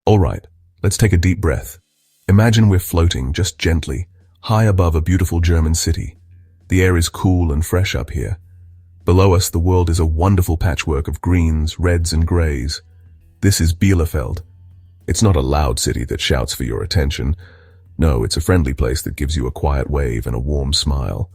Alright, let's take a deep breath. Imagine we're floating, just gently, high above a beautiful German city. The air is cool and fresh up here. Below us, the world is a wonderful patchwork of greens, reds, and greys. This is Bielefeld. It's not a loud city that shouts for your attention. No, it's a friendly place that gives you a quiet wave and a warm smile.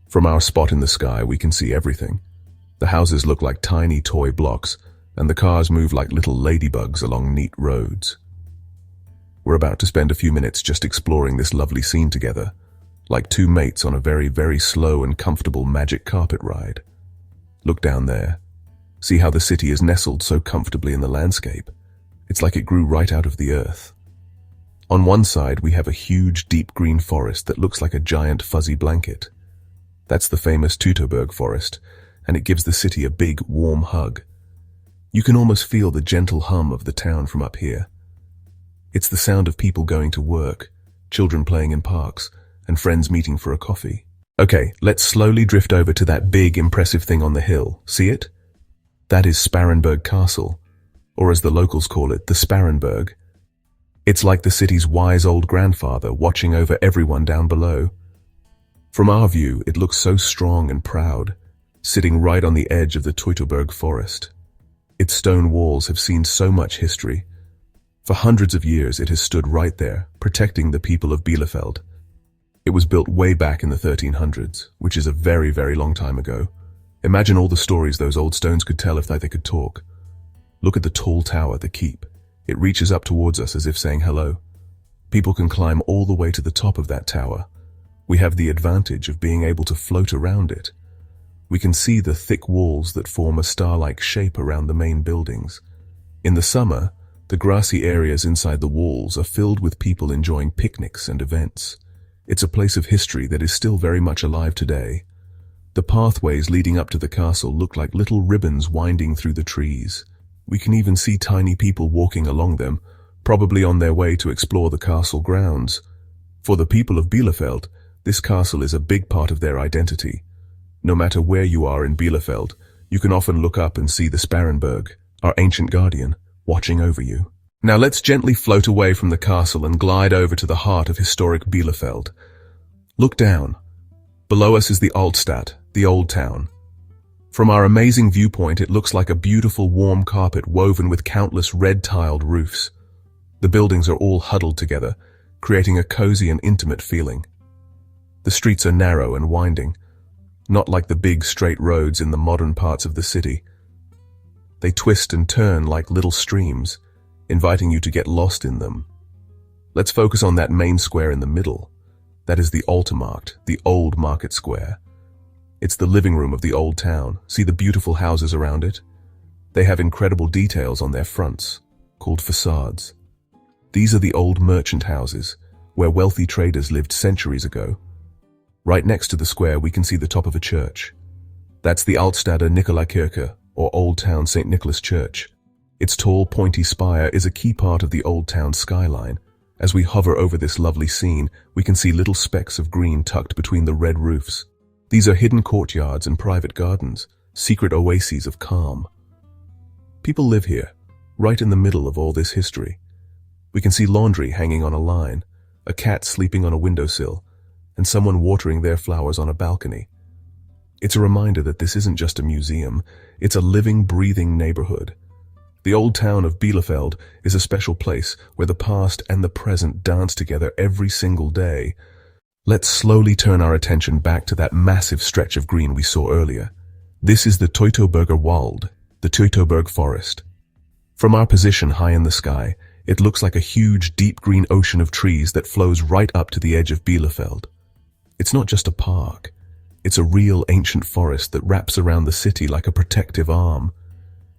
From our spot in the sky, we can see everything. The houses look like tiny toy blocks, and the cars move like little ladybugs along neat roads. We're about to spend a few minutes just exploring this lovely scene together, like two mates on a very, very slow and comfortable magic carpet ride. Look down there. See how the city is nestled so comfortably in the landscape. It's like it grew right out of the earth. On one side, we have a huge, deep green forest that looks like a giant fuzzy blanket. That's the famous Teutoburg Forest, and it gives the city a big, warm hug. You can almost feel the gentle hum of the town from up here. It's the sound of people going to work, children playing in parks, and friends meeting for a coffee. Okay, let's slowly drift over to that big, impressive thing on the hill. See it? That is Sparrenburg Castle, or as the locals call it, the Sparrenburg. It's like the city's wise old grandfather watching over everyone down below. From our view, it looks so strong and proud, sitting right on the edge of the Teutoburg Forest. Its stone walls have seen so much history. For hundreds of years, it has stood right there, protecting the people of Bielefeld. It was built way back in the 1300s, which is a very, very long time ago. Imagine all the stories those old stones could tell if they could talk. Look at the tall tower, the keep. It reaches up towards us as if saying hello. People can climb all the way to the top of that tower. We have the advantage of being able to float around it. We can see the thick walls that form a star-like shape around the main buildings. In the summer, the grassy areas inside the walls are filled with people enjoying picnics and events. It's a place of history that is still very much alive today. The pathways leading up to the castle look like little ribbons winding through the trees. We can even see tiny people walking along them, probably on their way to explore the castle grounds. For the people of Bielefeld, this castle is a big part of their identity. No matter where you are in Bielefeld, you can often look up and see the Sparrenburg, our ancient guardian, watching over you. Now let's gently float away from the castle and glide over to the heart of historic Bielefeld. Look down. Below us is the Altstadt, the old town. From our amazing viewpoint, it looks like a beautiful warm carpet woven with countless red-tiled roofs. The buildings are all huddled together, creating a cozy and intimate feeling. The streets are narrow and winding, not like the big straight roads in the modern parts of the city. They twist and turn like little streams, inviting you to get lost in them. Let's focus on that main square in the middle. That is the Altermarkt, the old market square. It's the living room of the old town. See the beautiful houses around it? They have incredible details on their fronts, called facades. These are the old merchant houses, where wealthy traders lived centuries ago. Right next to the square, we can see the top of a church. That's the Altstadter Nikolaikirche, or Old Town St. Nicholas Church. Its tall, pointy spire is a key part of the old town skyline. As we hover over this lovely scene, we can see little specks of green tucked between the red roofs. These are hidden courtyards and private gardens, secret oases of calm. People live here, right in the middle of all this history. We can see laundry hanging on a line, a cat sleeping on a windowsill, and someone watering their flowers on a balcony. It's a reminder that this isn't just a museum, it's a living, breathing neighborhood. The old town of Bielefeld is a special place where the past and the present dance together every single day. Let's slowly turn our attention back to that massive stretch of green we saw earlier. This is the Teutoburger Wald, the Teutoburg Forest. From our position high in the sky, it looks like a huge, deep green ocean of trees that flows right up to the edge of Bielefeld. It's not just a park. It's a real ancient forest that wraps around the city like a protective arm.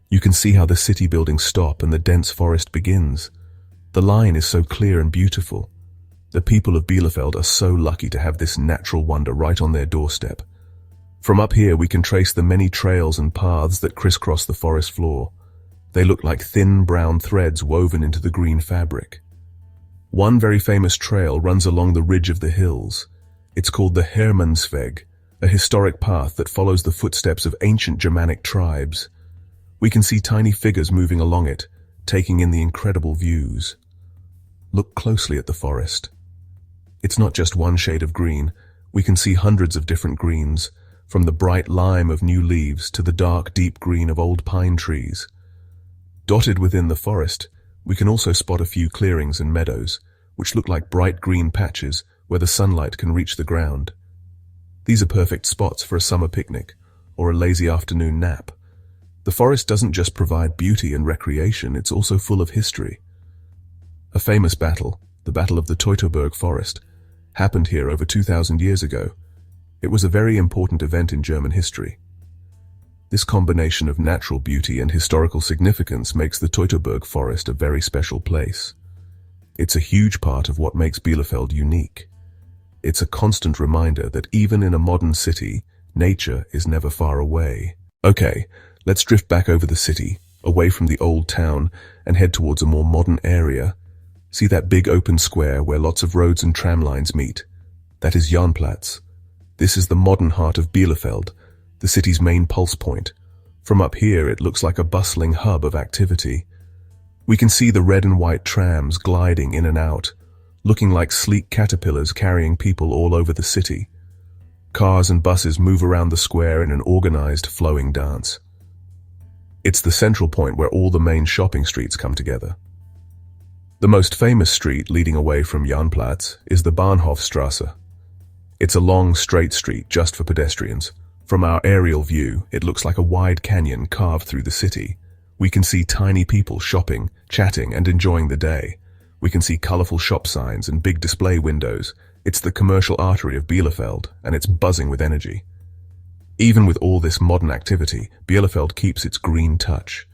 You can see how the city buildings stop and the dense forest begins. The line is so clear and beautiful. The people of Bielefeld are so lucky to have this natural wonder right on their doorstep. From up here, we can trace the many trails and paths that crisscross the forest floor. They look like thin brown threads woven into the green fabric. One very famous trail runs along the ridge of the hills. It's called the Hermannsweg, a historic path that follows the footsteps of ancient Germanic tribes. We can see tiny figures moving along it, taking in the incredible views. Look closely at the forest. It's not just one shade of green. We can see hundreds of different greens, from the bright lime of new leaves to the dark, deep green of old pine trees. Dotted within the forest, we can also spot a few clearings and meadows, which look like bright green patches where the sunlight can reach the ground. These are perfect spots for a summer picnic or a lazy afternoon nap. The forest doesn't just provide beauty and recreation, it's also full of history. A famous battle, the Battle of the Teutoburg Forest, happened here over 2,000 years ago. It was a very important event in German history. This combination of natural beauty and historical significance makes the Teutoburg Forest a very special place. It's a huge part of what makes Bielefeld unique. It's a constant reminder that even in a modern city, nature is never far away. Okay, let's drift back over the city, away from the old town, and head towards a more modern area. See that big open square where lots of roads and tram lines meet? That is Jahnplatz. This is the modern heart of Bielefeld, the city's main pulse point. From up here, it looks like a bustling hub of activity. We can see the red and white trams gliding in and out, looking like sleek caterpillars carrying people all over the city. Cars and buses move around the square in an organized, flowing dance. It's the central point where all the main shopping streets come together. The most famous street leading away from Jahnplatz is the Bahnhofstrasse. It's a long, straight street just for pedestrians. From our aerial view, it looks like a wide canyon carved through the city. We can see tiny people shopping, chatting, and enjoying the day. We can see colorful shop signs and big display windows. It's the commercial artery of Bielefeld, and it's buzzing with energy. Even with all this modern activity, Bielefeld keeps its green touch.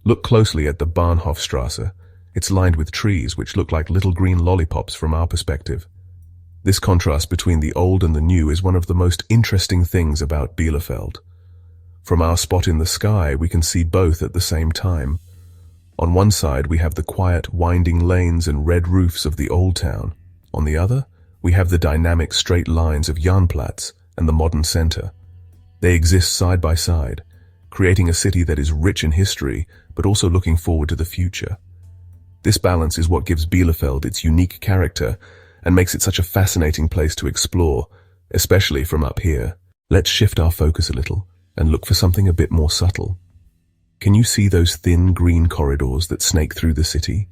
Look closely at the Bahnhofstrasse. It's lined with trees which look like little green lollipops from our perspective. This contrast between the old and the new is one of the most interesting things about Bielefeld. From our spot in the sky, we can see both at the same time. On one side, we have the quiet, winding lanes and red roofs of the old town. On the other, we have the dynamic straight lines of Jahnplatz and the modern center. They exist side by side, creating a city that is rich in history, but also looking forward to the future. This balance is what gives Bielefeld its unique character and makes it such a fascinating place to explore, especially from up here. Let's shift our focus a little and look for something a bit more subtle. Can you see those thin green corridors that snake through the city?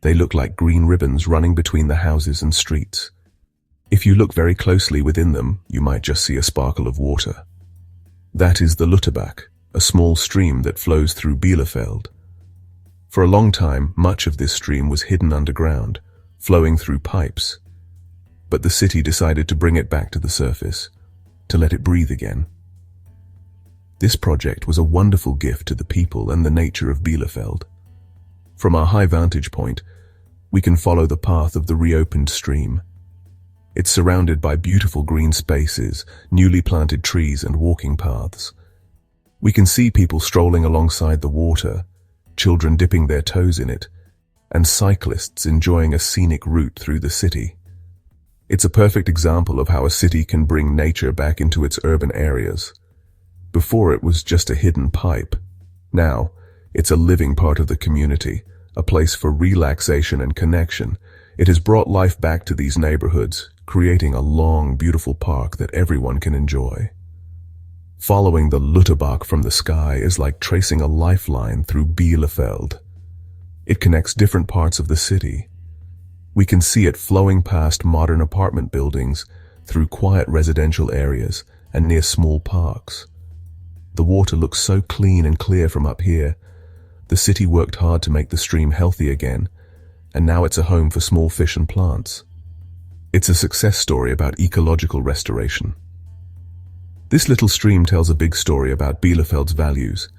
They look like green ribbons running between the houses and streets. If you look very closely within them, you might just see a sparkle of water. That is the Lutterbach, a small stream that flows through Bielefeld. For a long time, much of this stream was hidden underground, flowing through pipes. But the city decided to bring it back to the surface, to let it breathe again. This project was a wonderful gift to the people and the nature of Bielefeld. From our high vantage point, we can follow the path of the reopened stream. It's surrounded by beautiful green spaces, newly planted trees and walking paths. We can see people strolling alongside the water, children dipping their toes in it, and cyclists enjoying a scenic route through the city. It's a perfect example of how a city can bring nature back into its urban areas. Before it was just a hidden pipe. Now, it's a living part of the community, a place for relaxation and connection. It has brought life back to these neighborhoods, creating a long, beautiful park that everyone can enjoy. Following the Lutterbach from the sky is like tracing a lifeline through Bielefeld. It connects different parts of the city. We can see it flowing past modern apartment buildings, through quiet residential areas, and near small parks. The water looks so clean and clear from up here. The city worked hard to make the stream healthy again, and now it's a home for small fish and plants. It's a success story about ecological restoration. This little stream tells a big story about Bielefeld's values.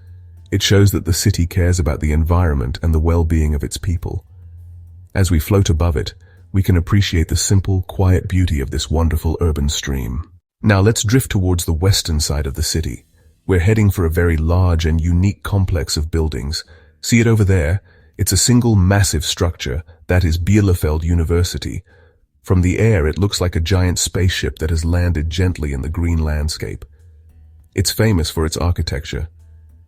It shows that the city cares about the environment and the well-being of its people. As we float above it, we can appreciate the simple, quiet beauty of this wonderful urban stream. Now let's drift towards the western side of the city. We're heading for a very large and unique complex of buildings. See it over there? It's a single massive structure. That is Bielefeld University. From the air, it looks like a giant spaceship that has landed gently in the green landscape. It's famous for its architecture.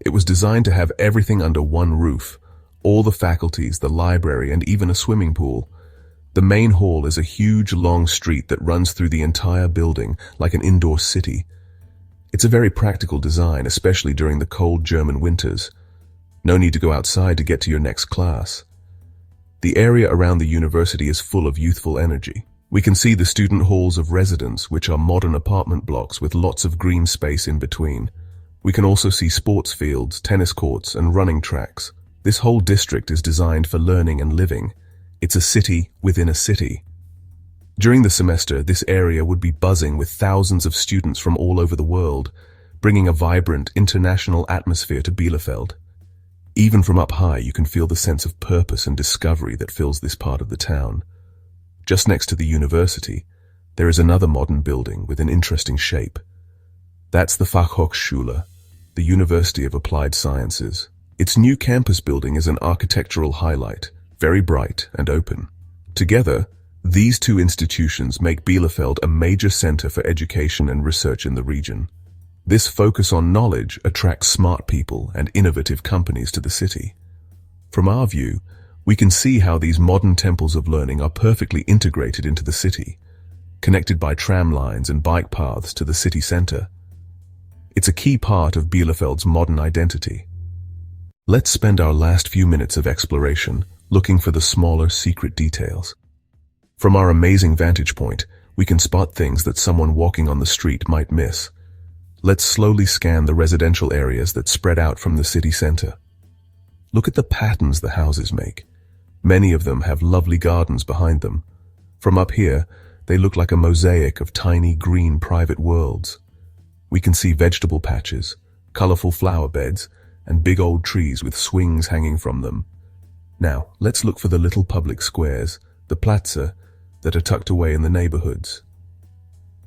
It was designed to have everything under one roof, All the faculties, the library, and even a swimming pool. The main hall is a huge, long street that runs through the entire building like an indoor city. It's a very practical design, especially during the cold German winters. No need to go outside to get to your next class. The area around the university is full of youthful energy. We can see the student halls of residence, which are modern apartment blocks with lots of green space in between. We can also see sports fields, tennis courts, and running tracks. This whole district is designed for learning and living. It's a city within a city. During the semester, this area would be buzzing with thousands of students from all over the world, bringing a vibrant, international atmosphere to Bielefeld. Even from up high, you can feel the sense of purpose and discovery that fills this part of the town. Just next to the university, there is another modern building with an interesting shape. That's the Fachhochschule, the University of Applied Sciences. Its new campus building is an architectural highlight, very bright and open. Together, these two institutions make Bielefeld a major center for education and research in the region. This focus on knowledge attracts smart people and innovative companies to the city. From our view, we can see how these modern temples of learning are perfectly integrated into the city, connected by tram lines and bike paths to the city center. It's a key part of Bielefeld's modern identity. Let's spend our last few minutes of exploration looking for the smaller, secret details. From our amazing vantage point, we can spot things that someone walking on the street might miss. Let's slowly scan the residential areas that spread out from the city center. Look at the patterns the houses make. Many of them have lovely gardens behind them. From up here, they look like a mosaic of tiny green private worlds. We can see vegetable patches, colorful flower beds, and big old trees with swings hanging from them. Now, let's look for the little public squares, the Plätze, that are tucked away in the neighborhoods.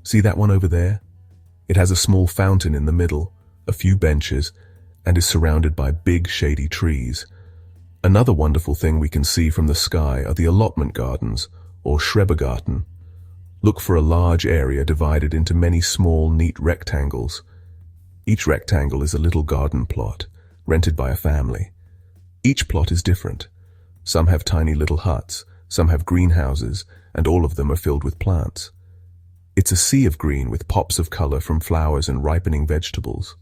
See that one over there? It has a small fountain in the middle, a few benches, and is surrounded by big shady trees. Another wonderful thing we can see from the sky are the allotment gardens, or Schrebergarten. Look for a large area divided into many small, neat rectangles. Each rectangle is a little garden plot, rented by a family. Each plot is different. Some have tiny little huts, some have greenhouses, and all of them are filled with plants. It's a sea of green with pops of color from flowers and ripening vegetables.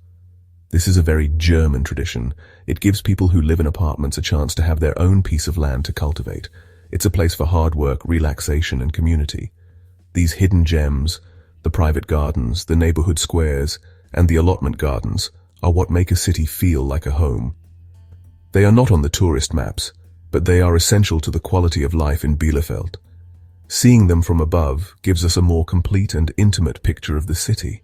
This is a very German tradition. It gives people who live in apartments a chance to have their own piece of land to cultivate. It's a place for hard work, relaxation, and community. These hidden gems, the private gardens, the neighborhood squares, and the allotment gardens are what make a city feel like a home. They are not on the tourist maps, but they are essential to the quality of life in Bielefeld. Seeing them from above gives us a more complete and intimate picture of the city.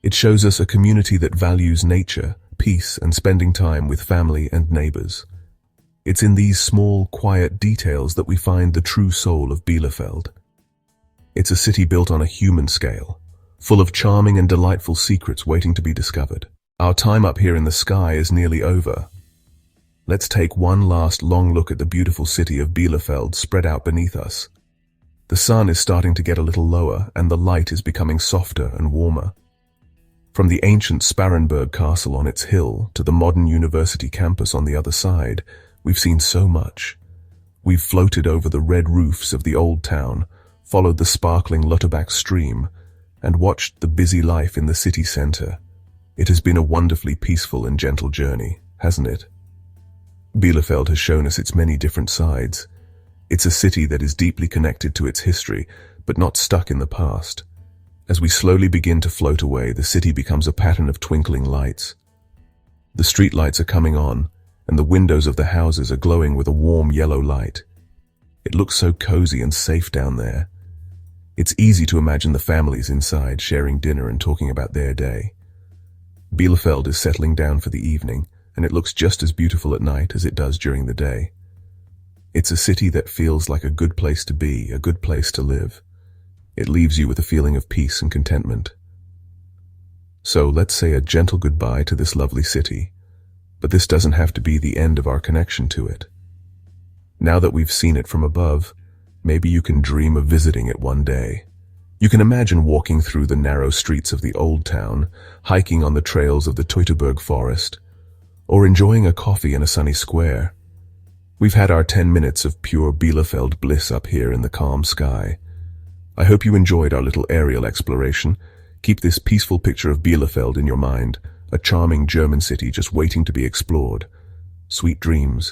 It shows us a community that values nature, peace, and spending time with family and neighbors. It's in these small, quiet details that we find the true soul of Bielefeld. It's a city built on a human scale, full of charming and delightful secrets waiting to be discovered. Our time up here in the sky is nearly over. Let's take one last long look at the beautiful city of Bielefeld spread out beneath us. The sun is starting to get a little lower, and the light is becoming softer and warmer. From the ancient Sparrenburg castle on its hill to the modern university campus on the other side, we've seen so much. We've floated over the red roofs of the old town, followed the sparkling Lutterbach stream, and watched the busy life in the city center. It has been a wonderfully peaceful and gentle journey, hasn't it? Bielefeld has shown us its many different sides. It's a city that is deeply connected to its history, but not stuck in the past. As we slowly begin to float away, the city becomes a pattern of twinkling lights. The street lights are coming on, and the windows of the houses are glowing with a warm yellow light. It looks so cozy and safe down there. It's easy to imagine the families inside sharing dinner and talking about their day. Bielefeld is settling down for the evening, and it looks just as beautiful at night as it does during the day. It's a city that feels like a good place to be, a good place to live. It leaves you with a feeling of peace and contentment. So let's say a gentle goodbye to this lovely city, but this doesn't have to be the end of our connection to it. Now that we've seen it from above, maybe you can dream of visiting it one day. You can imagine walking through the narrow streets of the old town, hiking on the trails of the Teutoburg Forest, or enjoying a coffee in a sunny square. We've had our 10 minutes of pure Bielefeld bliss up here in the calm sky. I hope you enjoyed our little aerial exploration. Keep this peaceful picture of Bielefeld in your mind, a charming German city just waiting to be explored. Sweet dreams.